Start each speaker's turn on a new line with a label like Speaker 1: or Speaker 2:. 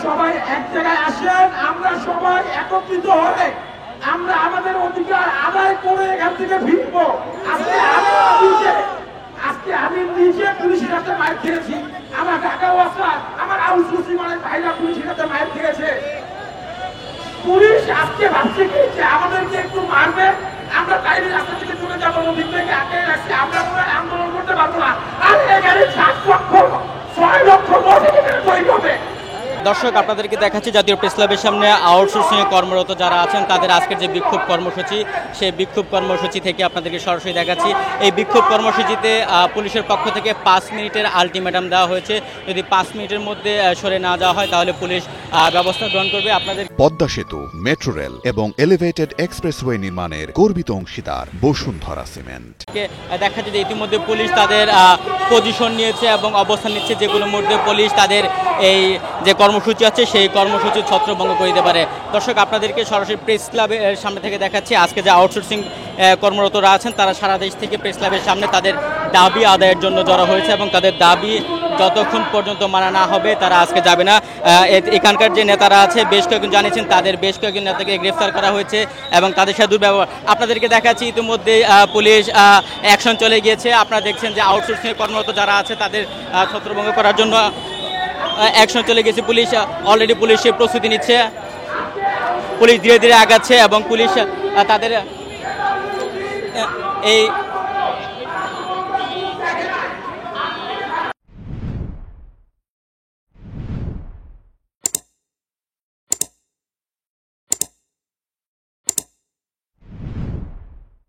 Speaker 1: সবাই এক জায়গায় আসেন, আমরা সবাই একত্রিত হয়ে আমরা আমাদের অধিকার আদায় করে এখান থেকে ফিরবো। আজকে আমি নিজে পুলিশের হাতে মাইর খেয়েছি, আমার ঢাকা ওয়াসা আমার আউস মুসলিমানের ভাইরা পুলিশের হাতে মাইর খেয়েছে। পুলিশ আজকে ভাবছে কি যে আমাদেরকে একটু মারবে, আমরা বাইরে রাস্তা থেকে চলে যাবো, নদীর থেকে আটকে রাখছি, আমরা কোনো আন্দোলন করতে পারবো না। আর এখানে 7 লক্ষ 6 লক্ষ লোক এখানে তৈরি হবে।
Speaker 2: দর্শক, আপনাদেরকে দেখাচ্ছি জাতীয় প্রেস ক্লাবের সামনে আউটসোর্সিং এ কর্মরত যারা আছেন তাদের আজকের যে বিক্ষোভ কর্মসূচি, সেই বিক্ষোভ কর্মসূচি থেকে আপনাদেরকে সরাসরি দেখাচ্ছি। এই বিক্ষোভ কর্মসূচিতে পুলিশের পক্ষ থেকে 5 মিনিটের আলটিমেটাম দেওয়া হয়েছে। যদি 5 মিনিটের মধ্যে সরে না যাওয়া হয় তাহলে পুলিশ ব্যবস্থা গ্রহণ করবে। আপনাদের
Speaker 3: পদ্মা সেতু, মেট্রো রেল এবং এলিভেটেড এক্সপ্রেসওয়ে নির্মাণের গর্বিত অংশীদার বসুন্ধরা সিমেন্ট।
Speaker 2: দেখাচ্ছে যে ইতিমধ্যে পুলিশ তাদের পজিশন নিয়েছে এবং অবস্থান নিচ্ছে, যেগুলোর মধ্যে পুলিশ তাদের এই যে কর্মসূচি আছে সেই কর্মসূচি ছত্রভঙ্গ করে দিতে পারে। দর্শক, আপনাদেরকে সরাসরি প্রেস ক্লাবের সামনে থেকে দেখাচ্ছি। আজকে যে আউটসোর্সিং কর্মরতরা আছেন তারা সারা দেশ থেকে প্রেস ক্লাবের সামনে তাদের দাবি আদায়ের জন্য জড়ো হয়েছে এবং তাদের দাবি যতক্ষণ পর্যন্ত মানা না হবে তারা আজকে যাবে না। এখানকার যে নেতারা আছে বেশ কয়েকজন জানিয়েছেন তাদের বেশ কয়েকজন নেতাকে গ্রেফতার করা হয়েছে এবং তাদের সাথে দুর্ব্যবহার। আপনাদেরকে দেখাচ্ছি ইতিমধ্যে পুলিশ অ্যাকশন চলে গিয়েছে। আপনারা দেখছেন যে আউটসোর্সিং কর্মরত যারা আছে তাদের ছত্রভঙ্গ করার জন্য অ্যাকশন চলে গেছে। পুলিশ অলরেডি পুলিশের প্রস্তুতি নিচ্ছে, পুলিশ ধীরে ধীরে আগাচ্ছে এবং পুলিশ তাদের এই